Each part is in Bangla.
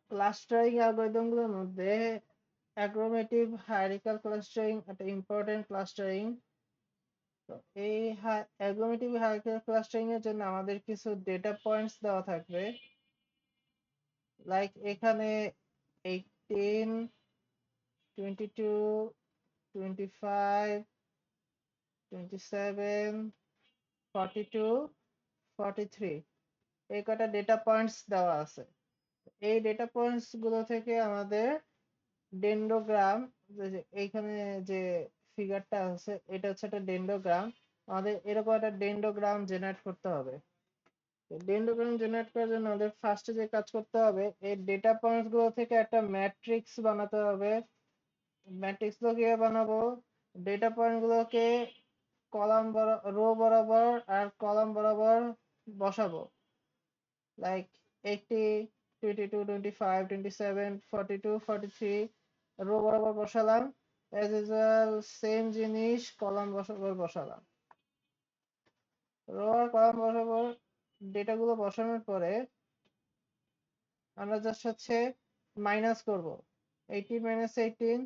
ক্লাস্টারিং অ্যালগরিদম গুলোর মধ্যে অ্যাগ্রোমেটিভ হায়ারার্কিক্যাল ক্লাস্টারিং একটা ইম্পর্টেন্ট ক্লাস্টারিং। তো এই অ্যাগ্রোমেটিভ হায়ারার্কিক্যাল ক্লাস্টারিং এর জন্য আমাদের কিছু ডেটা পয়েন্টস দেওয়া থাকবে, লাইক এখানে 18, 22, 25, 27, 42, 43 এই কটা ডেটা পয়েন্টস দেওয়া আছে। এই ডেটা পয়েন্টস গুলো থেকে আমাদের ডেন্ডোগ্রাম, এইখানে যে ফিগারটা আছে এটা হচ্ছে একটা ডেন্ডোগ্রাম, আমাদের এরকম একটা ডেন্ডোগ্রাম জেনারেট করতে হবে। ডেন্ডোগ্রাম জেনারেট করার জন্য আমাদের ফার্স্টে যে কাজ করতে হবে, এই ডেটা পয়েন্টস গুলো থেকে একটা ম্যাট্রিক্স বানাতে হবে। ম্যাট্রিক্স গুলো কিভাবে বানাবো? ডেটা পয়েন্ট গুলোকে কলাম রো বরাবর আর কলাম বরাবর বসাবো, লাইক 80, 22, 25, 27, 42, 43 রো বরাবর বসালাম। অ্যাজ ইউজুয়াল সেম জিনিস কলাম বরাবর বসালাম। রো আর কলাম বরাবর ডেটাগুলো বসানোর পরে আমরা জাস্ট হচ্ছে মাইনাস করব। 18 - 18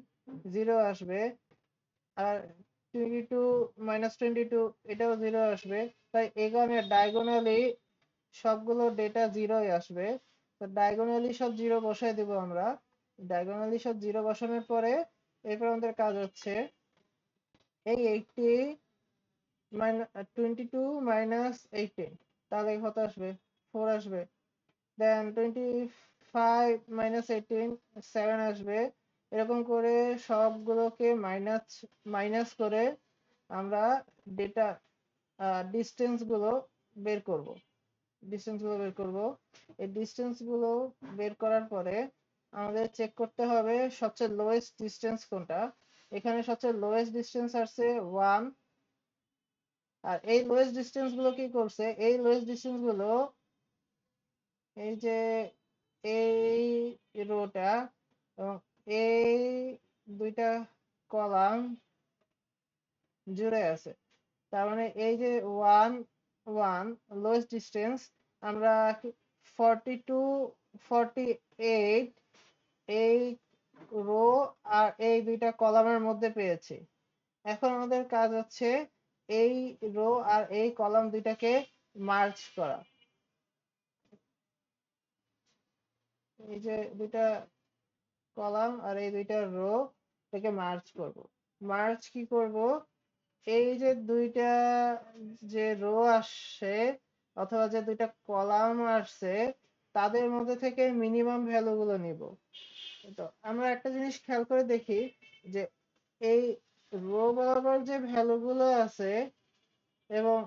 0 আসবে, আর 22 - 22 এটাও 0 আসবে। তাই এখানে ডায়াগোনালি সবগুলো ডেটা 0ই আসবে। তো ডায়াগোনালি সব 0 বসাই দেব আমরা। ডায়াগোনালি সব 0 বসানোর পরে এরপর আমাদের কাজ হচ্ছে এই 22 - 18 তাহলে কত আসবে? 4 আসবে। দেন 25 - 18 7 আসবে। এরকম করে সবগুলোকে মাইনাস করে আমরা ডেটা ডিস্টেন্স গুলো বের করব। এই ডিস্টেন্স গুলো বের করার পরে আমাদের চেক করতে হবে সবচেয়ে লোয়েস্ট ডিস্টেন্স কোনটা। এখানে সবচেয়ে লোয়েস্ট ডিস্টেন্স আসছে 1। আর এই লোয়েস্ট ডিস্টেন্স গুলো কি করছে, এই লোয়েস্ট ডিস্টেন্স গুলো এই যে এই রোটা এবং এই দুইটা কলাম জুড়ে আছে। তার মানে এই যে 1 1 লোয়েস্ট ডিস্টেন্স আমরা 42 48 এই রো আর এই দুইটা কলামের মধ্যে পেয়েছি। এখন আমাদের কাজ হচ্ছে এই রো আর এই কলাম দুইটাকে মার্জ করা। এই যে দুইটা কলাম আর এই দুইটা রো থেকে মার্জ করব। মার্জ কি করব? এই যে দুইটা যে রো আসছে অথবা যে দুইটা কলাম আসছে তাদের মধ্যে থেকে মিনিমাম ভ্যালু গুলো নিব। তো আমরা একটা জিনিস খেয়াল করে দেখি যে এই রো বরাবর যে ভ্যালু গুলো আছে এবং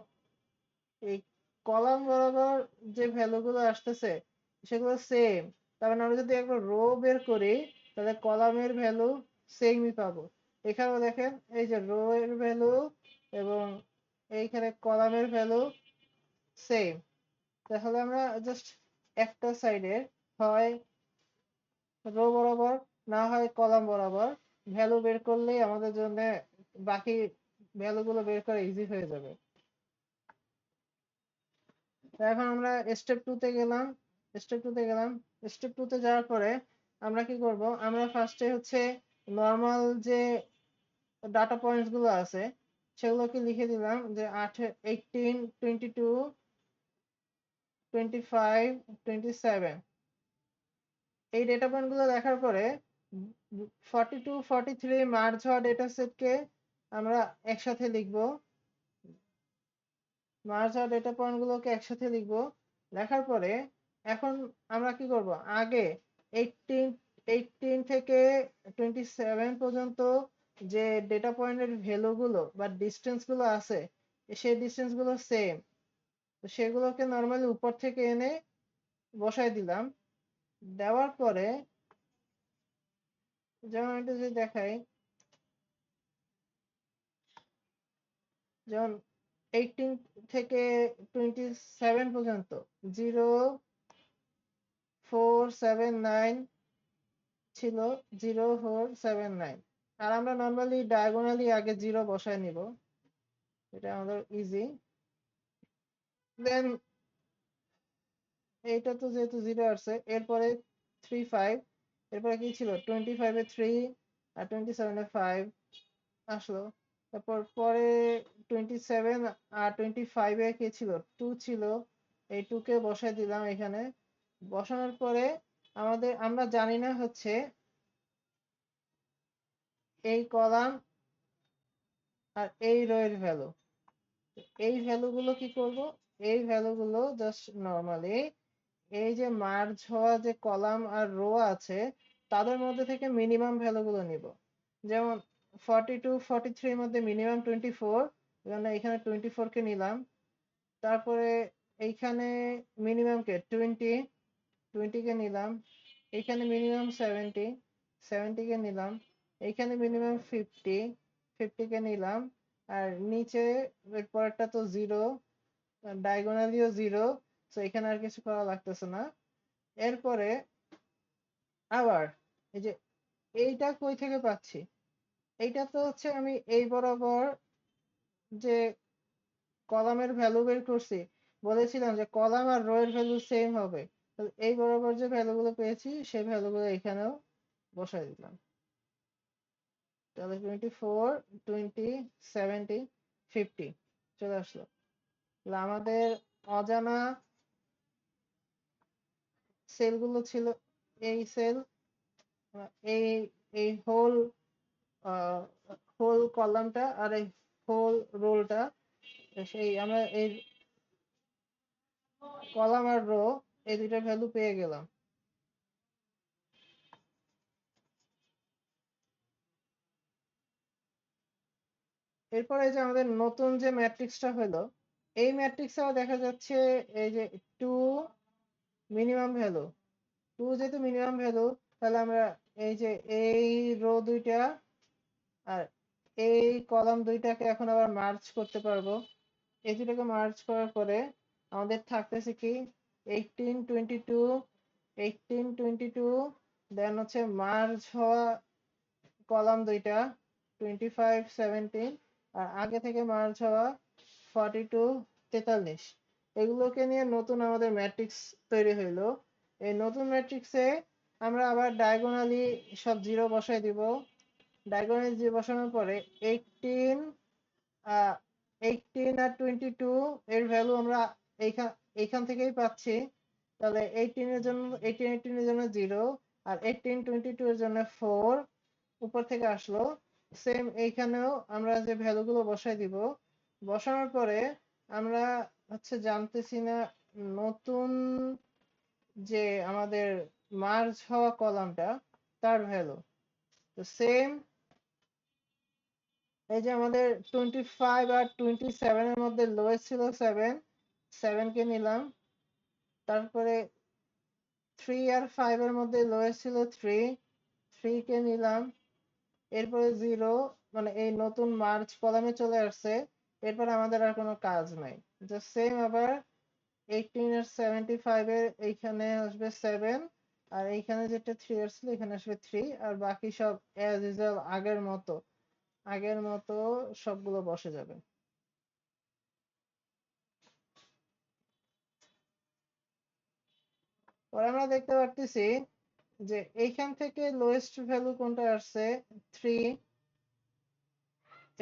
এই কলাম বরাবর যে ভ্যালু গুলো আসতেছে সেগুলো সেম। তার মানে আমরা যদি একবার রো বের করি তাহলে কলামের ভ্যালু সেমই পাবো। এখানেও দেখেন এই যে রো এর ভ্যালু এবং এইখানে কলামের ভ্যালু সেম। তাহলে আমরা জাস্ট একটা সাইডে হয় রো বরাবর না হয় কলাম বরাবর ভ্যালু বের করলেই আমাদের জন্য বাকি ভ্যালু গুলো বের করা ইজি হয়ে যাবে। তো এখন আমরা স্টেপ 2 তে যাওয়ার পরে আমরা কি করব, আমরা ফার্স্টে হচ্ছে নরমাল যে ডাটা পয়েন্টস গুলো আছে সেগুলোকে লিখে দিলাম যে 18, 22, 25, 27 এই ডেটা পয়েন্ট গুলো দেখার পরে 42, 43 মার্জ হওয়া ডেটা সেটকে আমরা একসাথে লিখবো। মার্জ হওয়া ডেটা পয়েন্ট গুলোকে একসাথে লিখবো। লেখার পরে এখন আমরা কি করব, আগে 18 18 থেকে 27 পর্যন্ত যে ডেটা পয়েন্টের ভ্যালু গুলো বা ডিস্টেন্স গুলো আছে সেই ডিস্টেন্স গুলো সেম। তো সেগুলোকে নরমালি উপর থেকে এনে বসাই দিলাম। দেওয়ার পরে যেমন এটা যদি দেখাই, যেমন 18 থেকে 27 পর্যন্ত 0 4 7 9 ছিল, 0 4 7 9। আর আমরা নর্মালি ডায়াগোনালি আগে 0 বসায় নিব, এটা আমাদের ইজি। দেন এইটা তো যেহেতু 0 আসছে এরপরে 3 5, এরপরে কি ছিল 25-এ 3 আর 27-এ 5 আসলো। তারপর পরে 27 আর 25-এ কি ছিল 2 ছিল, এই 2 কে বসাই দিলাম এখানে। বসানোর পরে আমরা জানি না হচ্ছে এই কলাম আর এই রো এর ভ্যালু। এই ভ্যালুগুলো কি করব, এই ভ্যালুগুলো জাস্ট নরমালি এই যে মার্জ হওয়া যে কলাম আর রো আছে তাদের মধ্যে থেকে মিনিমাম ভ্যালুগুলো নিব। যেমন 42 43 এর মধ্যে মিনিমাম 24, এখানে 24 কে নিলাম। তারপরে এইখানে মিনিমাম কে 20, 20 কে নিলাম। এইখানে মিনিমাম 70, 70 কে নিলাম। এইখানে মিনিমাম 50, 50 কে নিলাম। আর নিচে এর পরেরটা তো জিরো, ডায়াগোনালিও জিরো, তো এখানে আর কিছু করা লাগতেছে না। এরপরে আবার এই যে এইটা কই থেকে পাচ্ছি, এইটা তো হচ্ছে আমি এই বরাবর যে কলামের ভ্যালু বের করছি, বলেছিলাম যে কলাম আর রো এর ভ্যালু সেম হবে। তো এই বরাবর যে ভ্যালুগুলো পেয়েছি সেই ভ্যালুগুলো এখানেও বসাই দিলাম। তাহলে 24, 20, 70, 50 চলে আসলো। তাহলে আমাদের অজানা সেলগুলো ছিল এই সেল, এই এই হোল কলামটা আর এই হোল রোলটা। সেই আমরা এই কলাম আর রো এই দুইটার ভ্যালু পেয়ে গেলাম। এরপরে যে আমাদের নতুন যে ম্যাট্রিক্সটা হলো, এই ম্যাট্রিক্সেও দেখা যাচ্ছে এই যে 2 মিনিমাম ভ্যালু, 2 যেহেতু মিনিমাম ভ্যালু, তাহলে আমরা এই যে এই রো দুইটা আর এই কলাম দুইটাকে এখন আবার মার্জ করতে পারবো। এই দুটাকে মার্জ করার পরে আমাদের থাকতেছে কি 18 22, 18 22, দেন হচ্ছে মার্জ হওয়া কলাম দুইটা 25 17, আর আগে থেকে মার্জ হওয়া 42 43। এগুলোকে নিয়ে নতুন আমাদের ম্যাট্রিক্স তৈরি হইলো। এই নতুন ম্যাট্রিক্সে আমরা আবার ডায়াগোনালি সব জিরো বসাই দিব। ডায়াগোনালি জিরো বসানোর পরে 18 আহ 18 আর 22 এর ভ্যালু আমরা এইখান এইখান থেকেই পাচ্ছি। তাহলে 18 এর জন্য 18 এর জন্য 0, আর 18 22 এর জন্য 4 উপর থেকে আসলো। সেম এইখানেও আমরা যে ভ্যালুগুলো বসাই দিব, বসানোর পরে আমরা হচ্ছে জানতেছি না নতুন যে আমাদের মার্জ হওয়া কলামটা তার ভ্যালু। তো সেম এই যে আমাদের 25 আর 27 এর মধ্যে লোয়েস্ট ছিল 7, 7 কে নিলাম। তারপরে 3 আর 5 এর মধ্যে লোয়েস্ট ছিল 3, 3 কে নিলাম। এরপরে 0, মানে এই নতুন মার্জ কলামে চলে আসছে। এরপর আমাদের আর কোনো কাজ নাই। জাস্ট সেম আবার 18 আর 75 এর এইখানে আসবে 7, আর এইখানে যেটা 3 আসছিল এখানে আসবে 3, আর বাকি সব অ্যাজ ইউজুয়াল আগের মতো সবগুলো বসে যাবে। পরে আমরা দেখতে পারতেছি যে এইখান থেকে লোয়েস্ট ভ্যালু কোনটা আসছে 3।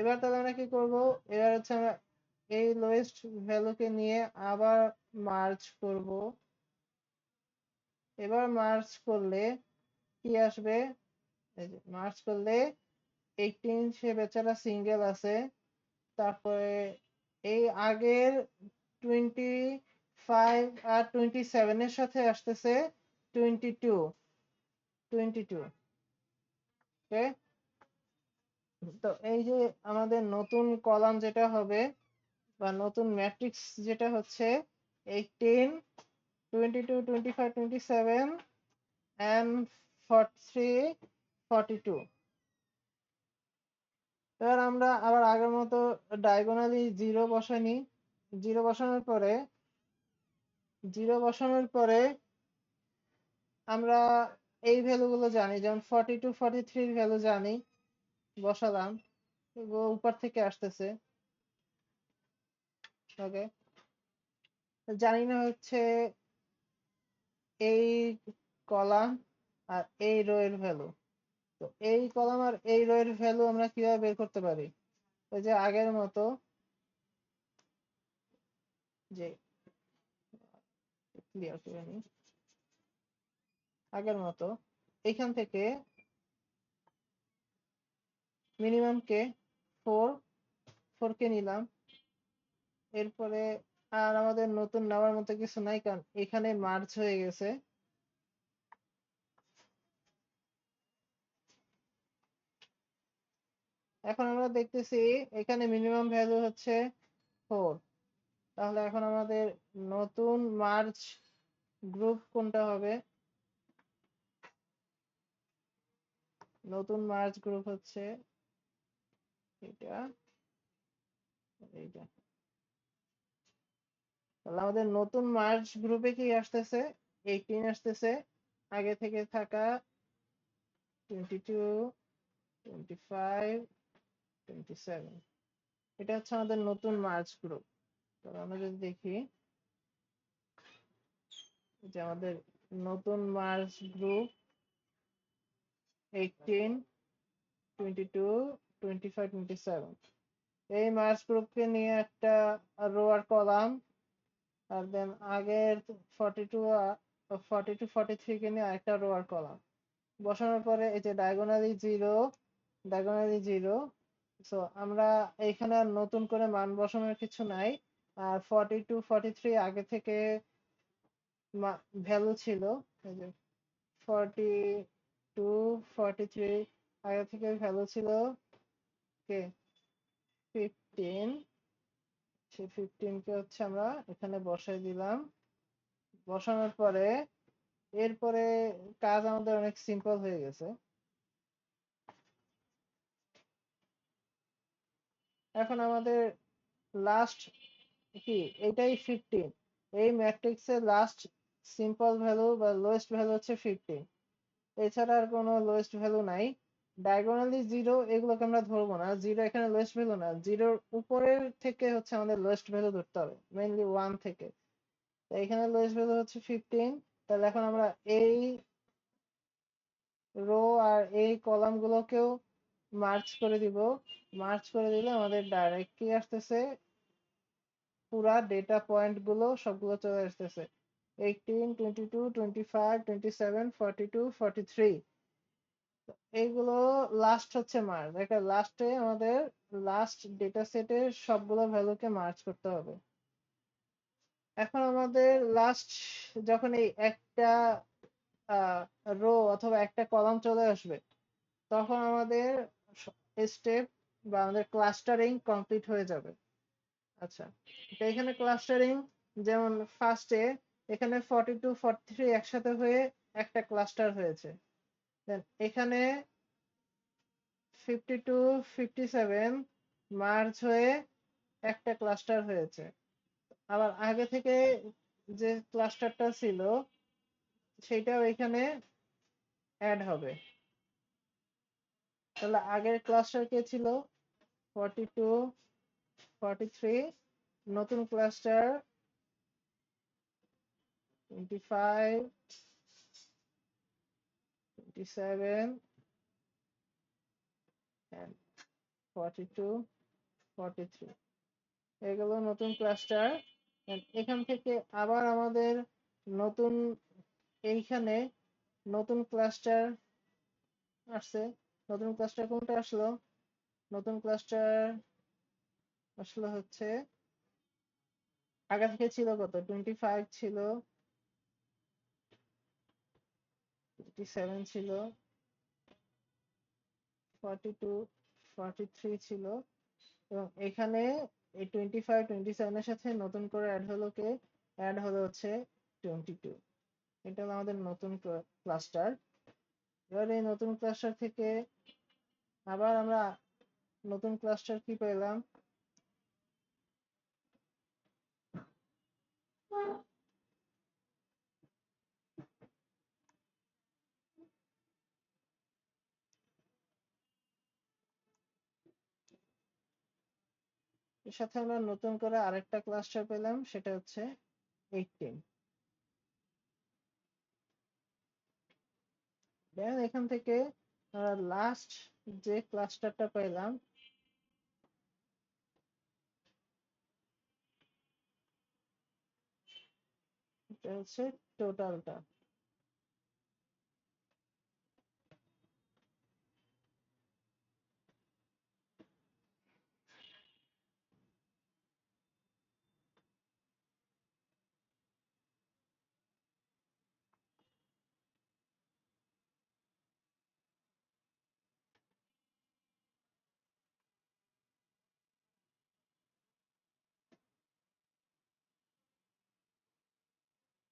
এবার তাহলে আমরা কি করব, এবার হচ্ছে আমরা এই লোয়েস্ট ভ্যালুকে নিয়ে আবার মার্জ করব। এবার মার্জ করলে কি আসবে, এই যে মার্জ করলে 18 সে বেচারা সিঙ্গেল আছে। তারপরে এই আগের 25 আর 27 এর সাথে আসতেছে 22, 22। ওকে, তো এই যে আমাদের নতুন কলাম যেটা হবে বা নতুন ম্যাট্রিক্স যেটা হচ্ছে 18 22 25 27 and 43 42। এবার আমরা আবার আগের মতো ডায়াগোনালি জিরো বসানি। জিরো বসানোর পরে জিরো বসানোর পরে আমরা এই ভ্যালুগুলো জানি, যেমন 42 43 ভ্যালু জানি, বসালাম, এগুলো উপর থেকে আসতেছে। ওকে, জানি না হচ্ছে এই কলাম আর এই রো এর ভ্যালু। তো এই কলাম আর এই রো এর ভ্যালু আমরা কিভাবে বের করতে পারি? ওই যে আগের মতো, যে ক্লিয়ার করে নিই, আগের মতো এখান থেকে মিনিমাম কে 4 কে নিলাম। এরপরে আর আমাদের নতুন নেওয়ার মতো কিছু নাই, কারণ এখানে মার্জ হয়ে গেছে। এখন আমরা দেখতেছি এখানে মিনিমাম ভ্যালু হচ্ছে 4। তাহলে এখন আমাদের নতুন মার্জ গ্রুপ কোনটা হবে? নতুন মার্জ গ্রুপ হচ্ছে এটা, এইটা। তাহলে আমাদের নতুন মার্জ গ্রুপে কি আসতেছে? 18 আসতেছে, আগে থেকে থাকা 22, 25, 27। এটা হচ্ছে আমাদের নতুন মার্জ গ্রুপ। তাহলে আমরা যদি দেখি যে আমাদের নতুন মার্জ গ্রুপ 18, 22, 25, 27, এই মার্জ গ্রুপকে নিয়ে একটা রো আর কলাম, আর দেন আগের 42, 42, 43 কে নিয়ে আরেকটা রো আর কলাম বসানোর পরে এই যে diagonally zero, diagonally zero. So আমরা এইখানে আর নতুন করে মান বসানোর কিছু নাই। আর 42, 43 আগে থেকে ভ্যালু ছিল, এই যে 42, 43 আগে থেকে ভ্যালু ছিল কে 15। সেই 15 কে হচ্ছে আমরা এখানে বসাই দিলাম। বসানোর পরে এরপরে কাজ আমাদের অনেক সিম্পল হয়ে গেছে। এখন আমাদের লাস্ট কি, এটাই 15। এই ম্যাট্রিক্সের লাস্ট সিম্পল ভ্যালু বা লোয়েস্ট ভ্যালু হচ্ছে 15। এছাড়া আর কোনো লোয়েস্ট ভ্যালু নাই। ডায়াগোনালি জিরো এগুলোকে আমরা ধরবো না, জিরো এখানে লোয়েস্ট ভ্যালু না। জিরোর উপরের থেকে হচ্ছে আমাদের লোয়েস্ট ভ্যালু ধরতে হবে, মেইনলি 1 থেকে। তো এখানে লোয়েস্ট ভ্যালু হচ্ছে 15। তাহলে এখন আমরা এই রো আর এই কলাম গুলোকেও মার্চ করে দিব। মার্চ করে দিলে আমাদের ডাইরেক্ট কি আসতেছে, পুরা ডেটা পয়েন্ট গুলো সবগুলো চলে আসতেছে 18, 22, 25, 27, 42, 43। এইগুলো লাস্ট হচ্ছে মার্জ। এটা লাস্টে আমাদের লাস্ট ডেটা সেটের সবগুলো ভ্যালুকে মার্জ করতে হবে। এখন আমাদের লাস্ট যখন এই একটা রো অথবা একটা কলাম চলে আসবে, তখন আমাদের স্টেপ বা আমাদের ক্লাস্টারিং কমপ্লিট হয়ে যাবে। আচ্ছা, তো এখানে ক্লাস্টারিং, যেমন ফার্স্টে এখানে 42, 43 একসাথে হয়ে একটা ক্লাস্টার হয়েছে। দেন এখানে 52, 57 মার্জ হয়ে একটা ক্লাস্টার হয়েছে। আবার আগে থেকে যে ক্লাস্টারটা ছিল সেটাও এখানে অ্যাড হবে। তাহলে আগের ক্লাস্টার কে ছিল 42, 43, নতুন ক্লাস্টার 25, 27 and 42, 43। এগুলো নতুন ক্লাস্টার। এখান থেকে আবার আমাদের নতুন, এইখানে নতুন ক্লাস্টার আসছে। নতুন ক্লাস্টার কোনটা আসলো? নতুন ক্লাস্টার আসলে হচ্ছে আগে থেকে ছিল কত, 25 ছিল, 57 ছিল, 42, 43 ছিল, এবং এখানে এই 25, 27 এর সাথে নতুন করে অ্যাড হলো কে, অ্যাড হলো হচ্ছে 22। এটা হলো আমাদের নতুন ক্লাস্টার। এবার এই নতুন ক্লাস্টার থেকে আবার আমরা নতুন ক্লাস্টার কি পেলাম, এর সাথে আমরা নতুন করে আরেকটা ক্লাস্টার পেলাম, সেটা হচ্ছে 18। দেন এখান থেকে লাস্ট যে ক্লাস্টারটা পেলাম এটা হচ্ছে টোটালটা।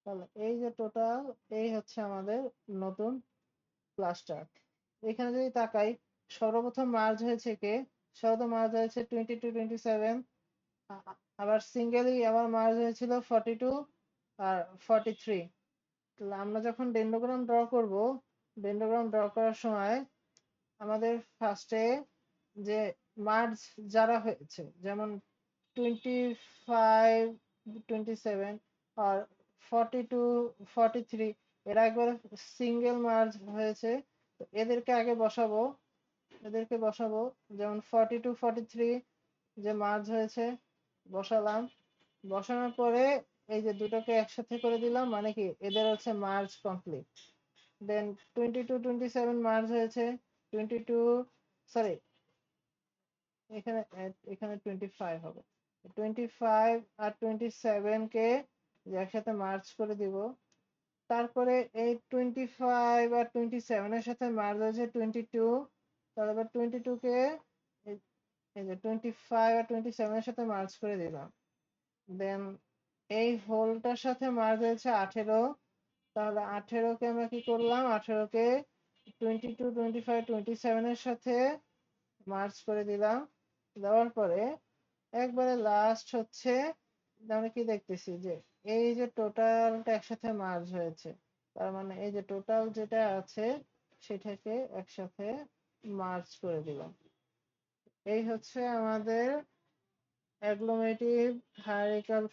তাহলে এই যে টোটাল, এই হচ্ছে আমাদের নতুন ক্লাস্টার। এখানে যদি তাকাই, সর্বপ্রথম মার্জ হয়েছে কে? সর্বপ্রথম মার্জ হয়েছে 22 27। আবার সিঙ্গেলি আবার মার্জ হয়েছিল 42 আর 43। তাহলে আমরা যখন ডেন্ডোগ্রাম ড্র করব, ডেন্ডোগ্রাম ড্র করার সময় আমাদের ফার্স্টে যে মার্জ যারা হয়েছে, যেমন 25 27 আর 42 43, এরা একবার সিঙ্গেল মার্জ হয়েছে। তো এদেরকে আগে বসাবো, এদেরকে বসাবো। যেমন 42 43 যে মার্জ হয়েছে বসালাম। বসানোর পরে এই যে দুটোকে একসাথে করে দিলাম, মানে কি এদের হচ্ছে মার্জ কমপ্লিট। দেন 22 27 মার্জ হয়েছে। 22, সরি, এখানে এখানে 25 হবে। 25 আর 27 কে যে একসাথে মার্জ করে দিব। তারপরে এই 25 আর 27 এর সাথে মার্জ হয়েছে 22। তারপর 22 কে এই এই যে 25 আর 27 এর সাথে মার্জ করে দিলাম। দেন এই হোলটার সাথে মার্জ হয়েছে 18। তাহলে 18 কে আমরা কি করলাম, 18 কে 22 25 27 এর সাথে মার্জ করে দিলাম। দেওয়ার পরে একবারে লাস্ট হচ্ছে আমরা কি দেখতেছি যে এই যে টোটালটা একসাথে মার্জ হয়েছে। তার মানে এই যে টোটাল যেটা আছে সেটাকে একসাথে মার্জ করে দিলাম। এই হচ্ছে আমাদের অ্যাগ্লোমেরেটিভ হায়ারার্কিক্যাল